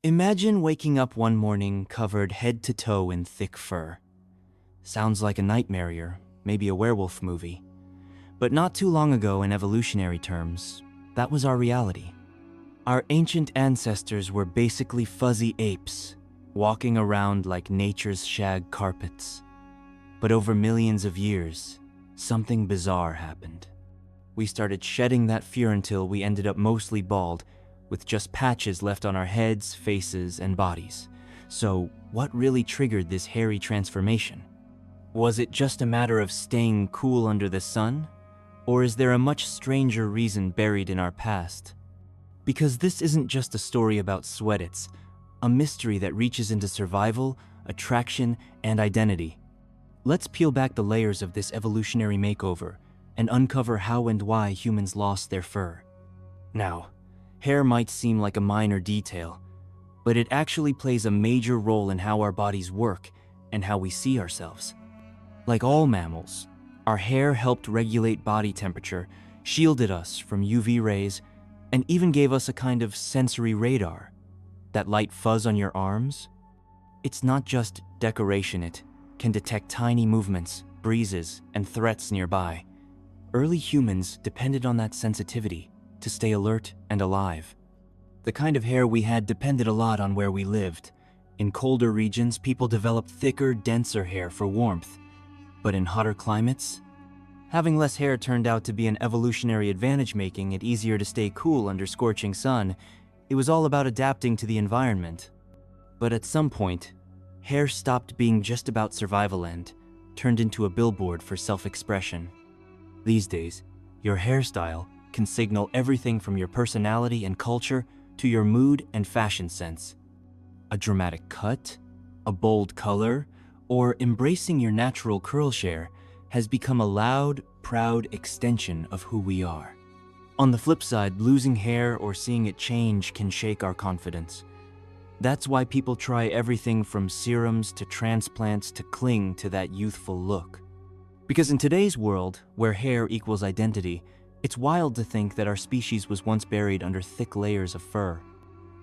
Imagine waking up one morning covered head to toe in thick fur. Sounds like a nightmare or maybe a werewolf movie. But not too long ago, in evolutionary terms, that was our reality. Our ancient ancestors were basically fuzzy apes, walking around like nature's shag carpets. But over millions of years, something bizarre happened. We started shedding that fear until we ended up mostly bald, with just patches left on our heads, faces, and bodies. So, what really triggered this hairy transformation? Was it just a matter of staying cool under the sun? Or is there a much stranger reason buried in our past? Because this isn't just a story about sweat, it's a mystery that reaches into survival, attraction, and identity. Let's peel back the layers of this evolutionary makeover and uncover how and why humans lost their fur. Now, hair might seem like a minor detail, but it actually plays a major role in how our bodies work and how we see ourselves. Like all mammals, our hair helped regulate body temperature, shielded us from UV rays, and even gave us a kind of sensory radar. That light fuzz on your arms? It's not just decoration, it can detect tiny movements, breezes, and threats nearby. Early humans depended on that sensitivity to stay alert and alive. The kind of hair we had depended a lot on where we lived. In colder regions, people developed thicker, denser hair for warmth. But in hotter climates, having less hair turned out to be an evolutionary advantage, making it easier to stay cool under scorching sun. It was all about adapting to the environment. But at some point, hair stopped being just about survival and turned into a billboard for self-expression. These days, your hairstyle can signal everything from your personality and culture to your mood and fashion sense. A dramatic cut, a bold color, or embracing your natural curl share has become a loud, proud extension of who we are. On the flip side, losing hair or seeing it change can shake our confidence. That's why people try everything from serums to transplants to cling to that youthful look. Because in today's world, where hair equals identity, it's wild to think that our species was once buried under thick layers of fur.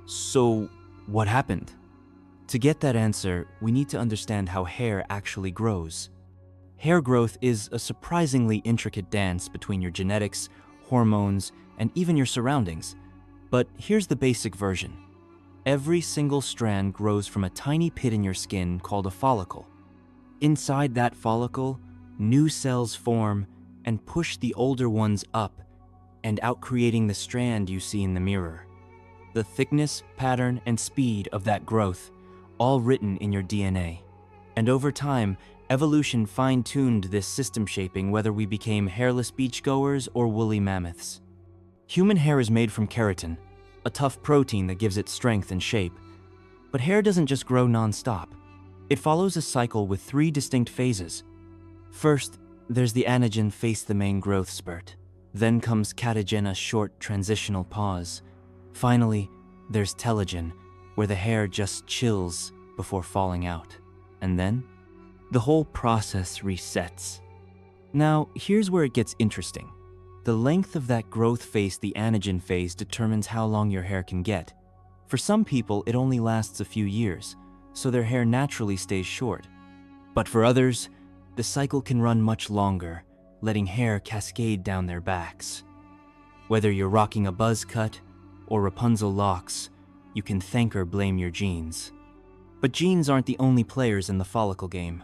So, what happened? To get that answer, we need to understand how hair actually grows. Hair growth is a surprisingly intricate dance between your genetics, hormones, and even your surroundings. But here's the basic version. Every single strand grows from a tiny pit in your skin called a follicle. Inside that follicle, new cells form and push the older ones up and out, creating the strand you see in the mirror. The thickness, pattern, and speed of that growth, all written in your DNA. And over time, evolution fine-tuned this system, shaping whether we became hairless beachgoers or woolly mammoths. Human hair is made from keratin, a tough protein that gives it strength and shape. But hair doesn't just grow non-stop. It follows a cycle with 3 distinct phases. First, there's the anagen phase, the main growth spurt. Then comes catagen, a short transitional pause. Finally, there's telogen, where the hair just chills before falling out. And then, the whole process resets. Now, here's where it gets interesting. The length of that growth phase, the anagen phase, determines how long your hair can get. For some people, it only lasts a few years, so their hair naturally stays short. But for others, the cycle can run much longer, letting hair cascade down their backs. Whether you're rocking a buzz cut or Rapunzel locks, you can thank or blame your genes. But genes aren't the only players in the follicle game.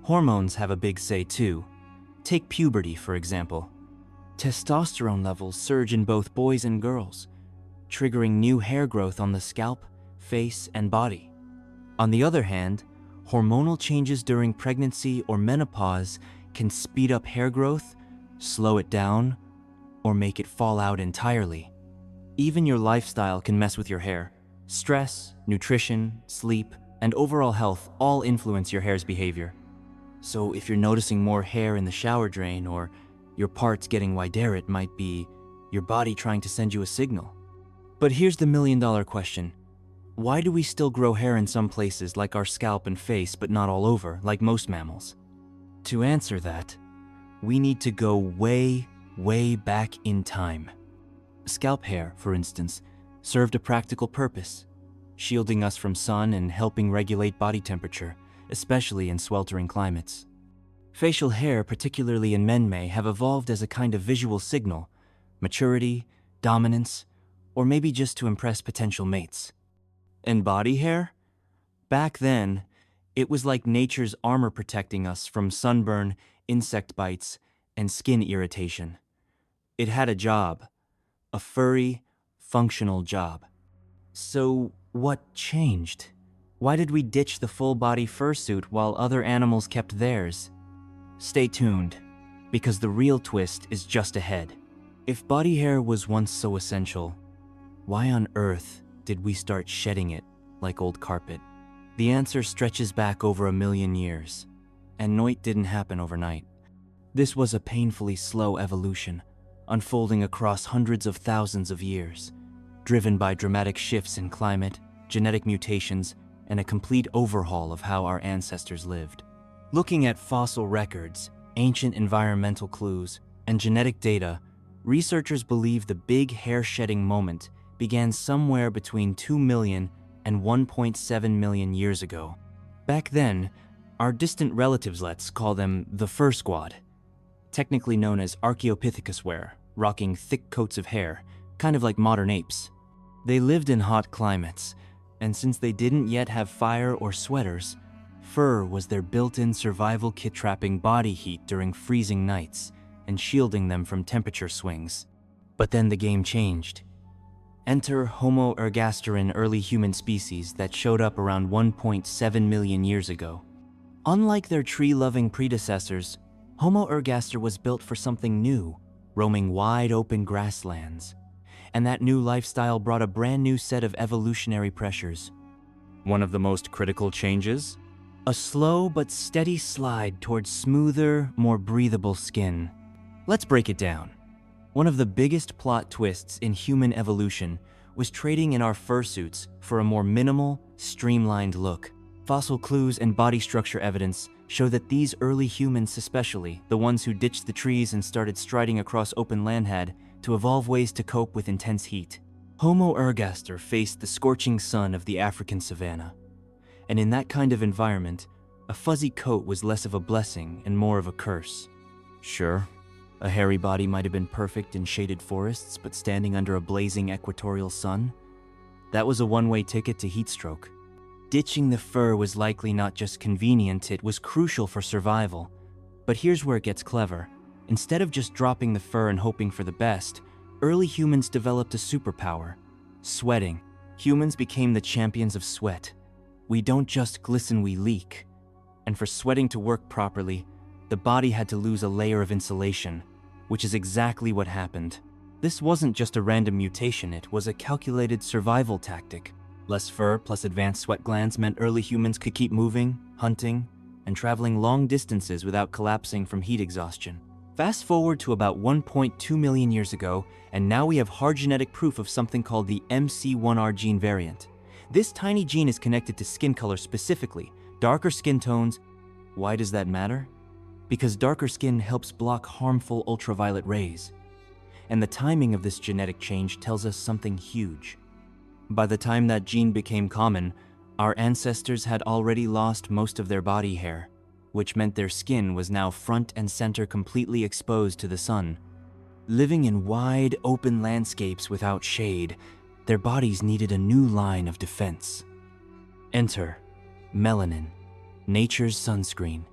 Hormones have a big say too. Take puberty, for example. Testosterone levels surge in both boys and girls, triggering new hair growth on the scalp, face, and body. On the other hand, hormonal changes during pregnancy or menopause can speed up hair growth, slow it down, or make it fall out entirely. Even your lifestyle can mess with your hair. Stress, nutrition, sleep, and overall health all influence your hair's behavior. So if you're noticing more hair in the shower drain or your parts getting wider, it might be your body trying to send you a signal. But here's the million-dollar question. Why do we still grow hair in some places, like our scalp and face, but not all over, like most mammals? To answer that, we need to go way, way back in time. Scalp hair, for instance, served a practical purpose. shielding us from sun and helping regulate body temperature, especially in sweltering climates. Facial hair, particularly in men, may have evolved as a kind of visual signal, maturity, dominance, or maybe just to impress potential mates. And body hair? Back then, it was like nature's armor protecting us from sunburn, insect bites, and skin irritation. It had a job, a furry, functional job. So what changed? Why did we ditch the full-body fursuit while other animals kept theirs? Stay tuned, because the real twist is just ahead. If body hair was once so essential, why on earth did we start shedding it like old carpet? The answer stretches back over 1 million years, and it didn't happen overnight. This was a painfully slow evolution, unfolding across hundreds of thousands of years, driven by dramatic shifts in climate, genetic mutations, and a complete overhaul of how our ancestors lived. Looking at fossil records, ancient environmental clues, and genetic data, researchers believe the big hair-shedding moment began somewhere between 2 million and 1.7 million years ago. Back then, our distant relatives, let's call them the Fur Squad, technically known as Archaeopithecus were, rocking thick coats of hair, kind of like modern apes. They lived in hot climates, and since they didn't yet have fire or sweaters, fur was their built-in survival kit, trapping body heat during freezing nights and shielding them from temperature swings. But then the game changed. Enter Homo ergaster, an early human species that showed up around 1.7 million years ago. Unlike their tree-loving predecessors, Homo ergaster was built for something new, roaming wide-open grasslands. And that new lifestyle brought a brand new set of evolutionary pressures. One of the most critical changes? A slow but steady slide towards smoother, more breathable skin. Let's break it down. One of the biggest plot twists in human evolution was trading in our fursuits for a more minimal, streamlined look. Fossil clues and body structure evidence show that these early humans, especially the ones who ditched the trees and started striding across open land, had to evolve ways to cope with intense heat. Homo ergaster faced the scorching sun of the African savanna. And in that kind of environment, a fuzzy coat was less of a blessing and more of a curse. Sure, a hairy body might have been perfect in shaded forests, but standing under a blazing equatorial sun? That was a one-way ticket to heat stroke. Ditching the fur was likely not just convenient, it was crucial for survival. But here's where it gets clever. Instead of just dropping the fur and hoping for the best, early humans developed a superpower: sweating. Humans became the champions of sweat. We don't just glisten, we leak. And for sweating to work properly, the body had to lose a layer of insulation, which is exactly what happened. This wasn't just a random mutation, it was a calculated survival tactic. Less fur plus advanced sweat glands meant early humans could keep moving, hunting, and traveling long distances without collapsing from heat exhaustion. Fast forward to about 1.2 million years ago, and now we have hard genetic proof of something called the MC1R gene variant. This tiny gene is connected to skin color specifically, darker skin tones. Why does that matter? Because darker skin helps block harmful ultraviolet rays. And the timing of this genetic change tells us something huge. By the time that gene became common, our ancestors had already lost most of their body hair, which meant their skin was now front and center, completely exposed to the sun. Living in wide, open landscapes without shade, their bodies needed a new line of defense. Enter melanin, nature's sunscreen.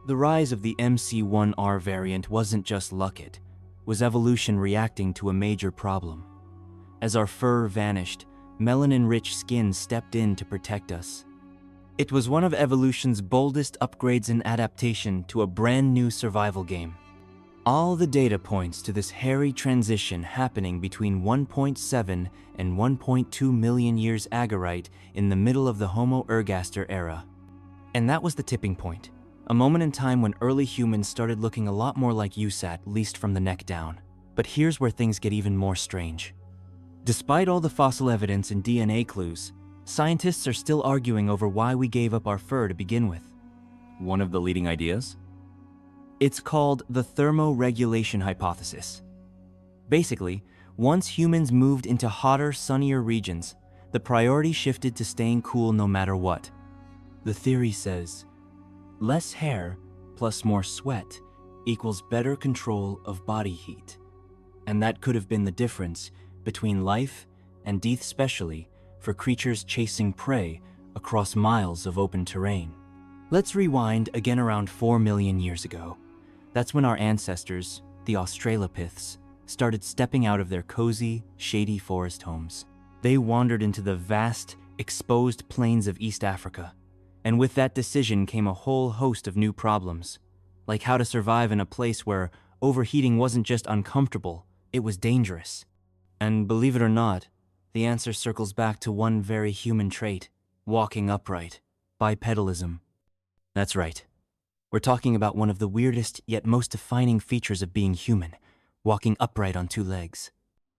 The rise of the MC1R variant wasn't just luck, it was evolution reacting to a major problem. As our fur vanished, melanin-rich skin stepped in to protect us. It was one of evolution's boldest upgrades in adaptation to a brand new survival game. All the data points to this hairy transition happening between 1.7 and 1.2 million years ago, in the middle of the Homo ergaster era. And that was the tipping point, a moment in time when early humans started looking a lot more like USAT, at least from the neck down. But here's where things get even more strange. Despite all the fossil evidence and DNA clues, scientists are still arguing over why we gave up our fur to begin with. One of the leading ideas? It's called the thermoregulation hypothesis. Basically, once humans moved into hotter, sunnier regions, the priority shifted to staying cool no matter what. The theory says, less hair plus more sweat equals better control of body heat. And that could have been the difference between life and death, especially for creatures chasing prey across miles of open terrain. Let's rewind again around 4 million years ago. That's when our ancestors, the Australopiths, started stepping out of their cozy, shady forest homes. They wandered into the vast, exposed plains of East Africa. And with that decision came a whole host of new problems, like how to survive in a place where overheating wasn't just uncomfortable, it was dangerous. And believe it or not, the answer circles back to one very human trait: walking upright, bipedalism. That's right. We're talking about one of the weirdest yet most defining features of being human, walking upright on two legs.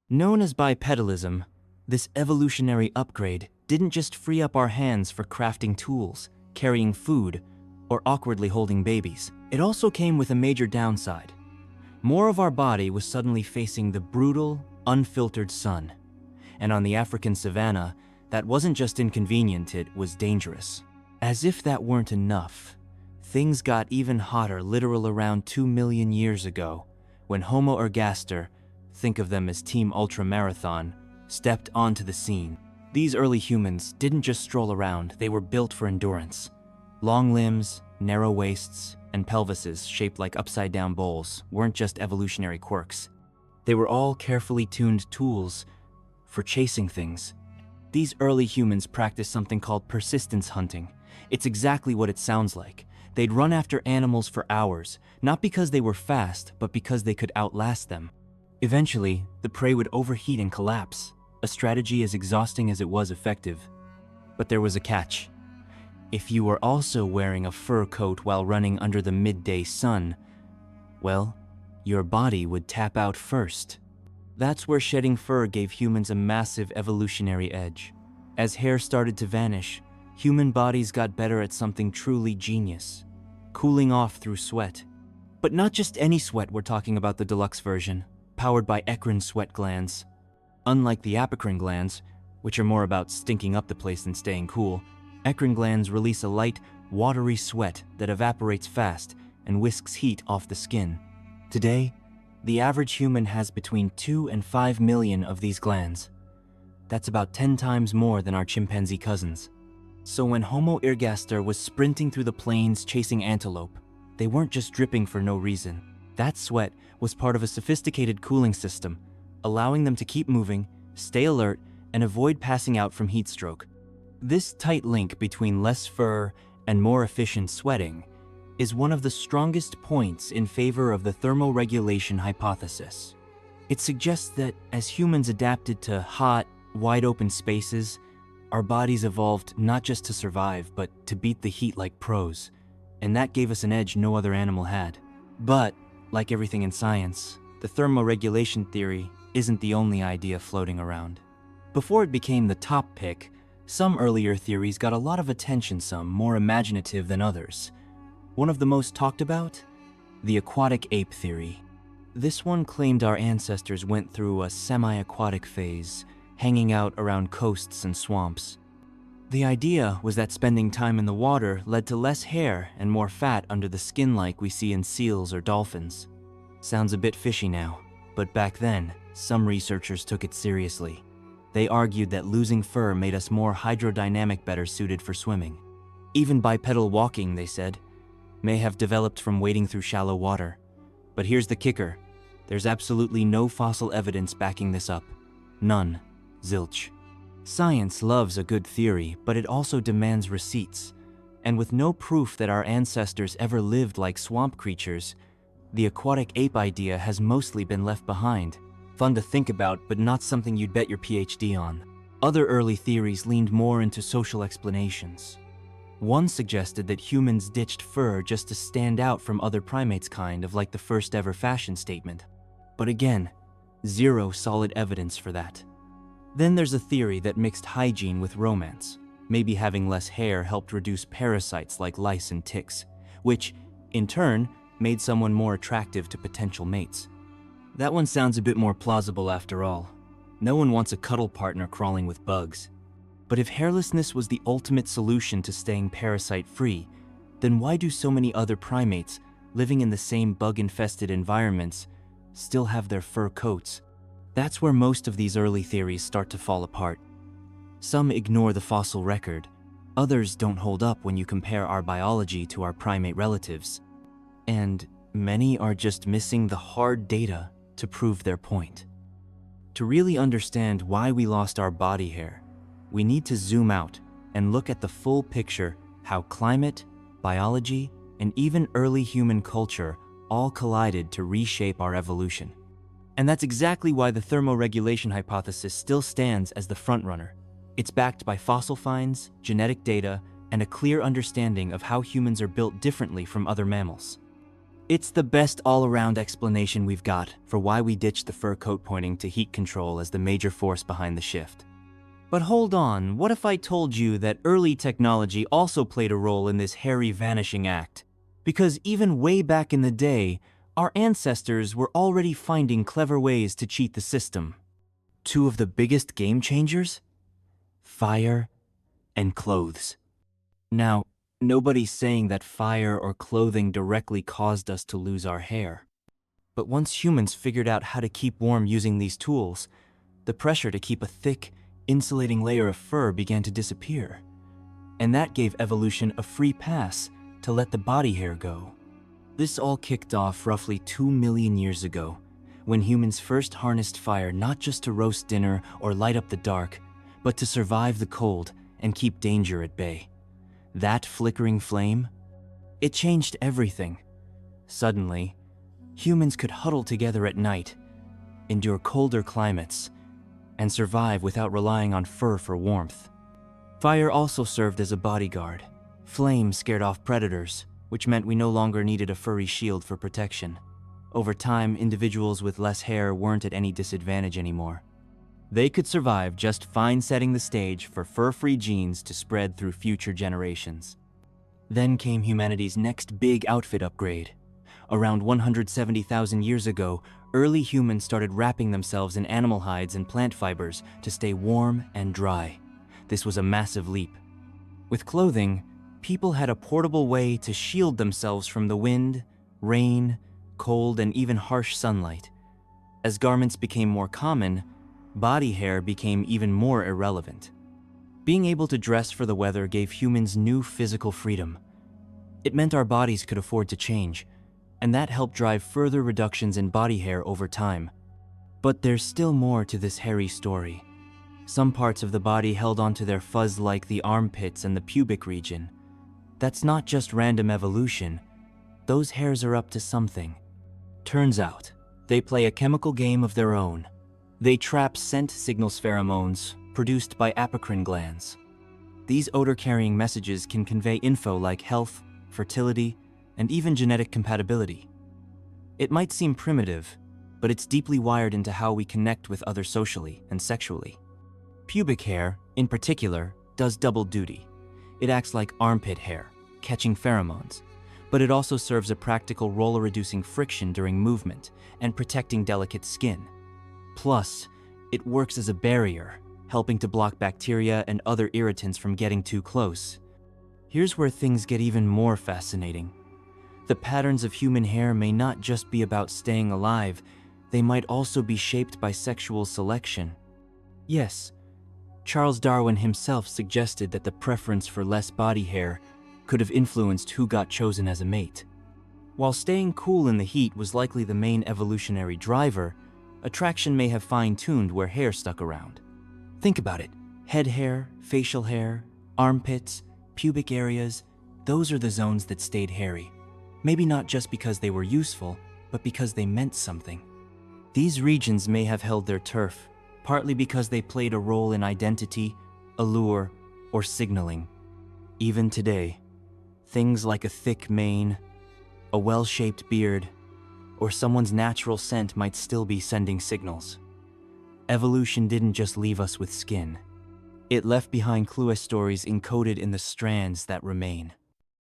Known as bipedalism, this evolutionary upgrade didn't just free up our hands for crafting tools, carrying food, or awkwardly holding babies. It also came with a major downside. More of our body was suddenly facing the brutal, unfiltered sun. And on the African savanna, that wasn't just inconvenient, it was dangerous. As if that weren't enough, things got even hotter literal around 2 million years ago, when Homo ergaster, think of them as Team Ultramarathon, stepped onto the scene. These early humans didn't just stroll around, they were built for endurance. Long limbs, narrow waists, and pelvises shaped like upside-down bowls weren't just evolutionary quirks. They were all carefully tuned tools for chasing things. These early humans practiced something called persistence hunting. It's exactly what it sounds like. They'd run after animals for hours, not because they were fast, but because they could outlast them. Eventually, the prey would overheat and collapse, a strategy as exhausting as it was effective. But there was a catch. If you were also wearing a fur coat while running under the midday sun, well, your body would tap out first. That's where shedding fur gave humans a massive evolutionary edge. As hair started to vanish, human bodies got better at something truly genius: cooling off through sweat. But not just any sweat, we're talking about the deluxe version, powered by eccrine sweat glands. Unlike the apocrine glands, which are more about stinking up the place than staying cool, eccrine glands release a light, watery sweat that evaporates fast and whisks heat off the skin. Today, the average human has between 2 and 5 million of these glands. That's about 10 times more than our chimpanzee cousins. So when Homo ergaster was sprinting through the plains chasing antelope, they weren't just dripping for no reason. That sweat was part of a sophisticated cooling system, allowing them to keep moving, stay alert, and avoid passing out from heat stroke. This tight link between less fur and more efficient sweating is one of the strongest points in favor of the thermoregulation hypothesis. It suggests that as humans adapted to hot, wide-open spaces, our bodies evolved not just to survive, but to beat the heat like pros, and that gave us an edge no other animal had. But, like everything in science, the thermoregulation theory isn't the only idea floating around. Before it became the top pick, some earlier theories got a lot of attention, some more imaginative than others. One of the most talked about? The aquatic ape theory. This one claimed our ancestors went through a semi-aquatic phase, hanging out around coasts and swamps. The idea was that spending time in the water led to less hair and more fat under the skin like we see in seals or dolphins. Sounds a bit fishy now, but back then, some researchers took it seriously. They argued that losing fur made us more hydrodynamic, better suited for swimming. Even bipedal walking, they said, may have developed from wading through shallow water. But here's the kicker. There's absolutely no fossil evidence backing this up. None. Zilch. Science loves a good theory, but it also demands receipts. And with no proof that our ancestors ever lived like swamp creatures, the aquatic ape idea has mostly been left behind. Fun to think about, but not something you'd bet your PhD on. Other early theories leaned more into social explanations. One suggested that humans ditched fur just to stand out from other primates, kind of like the first ever fashion statement. But again, zero solid evidence for that. Then there's a theory that mixed hygiene with romance. Maybe having less hair helped reduce parasites like lice and ticks, which, in turn, made someone more attractive to potential mates. That one sounds a bit more plausible after all. No one wants a cuddle partner crawling with bugs. But if hairlessness was the ultimate solution to staying parasite-free, then why do so many other primates, living in the same bug-infested environments, still have their fur coats? That's where most of these early theories start to fall apart. Some ignore the fossil record. Others don't hold up when you compare our biology to our primate relatives. And many are just missing the hard data to prove their point. To really understand why we lost our body hair, we need to zoom out and look at the full picture, how climate, biology, and even early human culture all collided to reshape our evolution. And that's exactly why the thermoregulation hypothesis still stands as the frontrunner. It's backed by fossil finds, genetic data, and a clear understanding of how humans are built differently from other mammals. It's the best all-around explanation we've got for why we ditched the fur coat pointing to heat control as the major force behind the shift. But hold on, what if I told you that early technology also played a role in this hairy vanishing act? Because even way back in the day, our ancestors were already finding clever ways to cheat the system. Two of the biggest game changers? Fire and clothes. Now, nobody's saying that fire or clothing directly caused us to lose our hair. But once humans figured out how to keep warm using these tools, the pressure to keep a thick, insulating layer of fur began to disappear. And that gave evolution a free pass to let the body hair go. This all kicked off roughly 2 million years ago, when humans first harnessed fire not just to roast dinner or light up the dark, but to survive the cold and keep danger at bay. That flickering flame? It changed everything. Suddenly, humans could huddle together at night, endure colder climates, and survive without relying on fur for warmth. Fire also served as a bodyguard. Flame scared off predators, which meant we no longer needed a furry shield for protection. Over time, individuals with less hair weren't at any disadvantage anymore. They could survive just fine, setting the stage for fur-free genes to spread through future generations. Then came humanity's next big outfit upgrade. Around 170,000 years ago, early humans started wrapping themselves in animal hides and plant fibers to stay warm and dry. This was a massive leap. With clothing, people had a portable way to shield themselves from the wind, rain, cold, and even harsh sunlight. As garments became more common, body hair became even more irrelevant. Being able to dress for the weather gave humans new physical freedom. It meant our bodies could afford to change, and that helped drive further reductions in body hair over time. But there's still more to this hairy story. Some parts of the body held onto their fuzz like the armpits and the pubic region. That's not just random evolution. Those hairs are up to something. Turns out, they play a chemical game of their own. They trap scent signals, pheromones, produced by apocrine glands. These odor-carrying messages can convey info like health, fertility, and even genetic compatibility. It might seem primitive, but it's deeply wired into how we connect with others socially and sexually. Pubic hair, in particular, does double duty. It acts like armpit hair, catching pheromones, but it also serves a practical role of reducing friction during movement and protecting delicate skin. Plus, it works as a barrier, helping to block bacteria and other irritants from getting too close. Here's where things get even more fascinating. The patterns of human hair may not just be about staying alive, they might also be shaped by sexual selection. Yes, Charles Darwin himself suggested that the preference for less body hair could have influenced who got chosen as a mate. While staying cool in the heat was likely the main evolutionary driver, attraction may have fine-tuned where hair stuck around. Think about it. Head hair, facial hair, armpits, pubic areas, those are the zones that stayed hairy. Maybe not just because they were useful, but because they meant something. These regions may have held their turf, partly because they played a role in identity, allure, or signaling. Even today, things like a thick mane, a well-shaped beard, or someone's natural scent might still be sending signals. Evolution didn't just leave us with skin. It left behind clueless stories encoded in the strands that remain.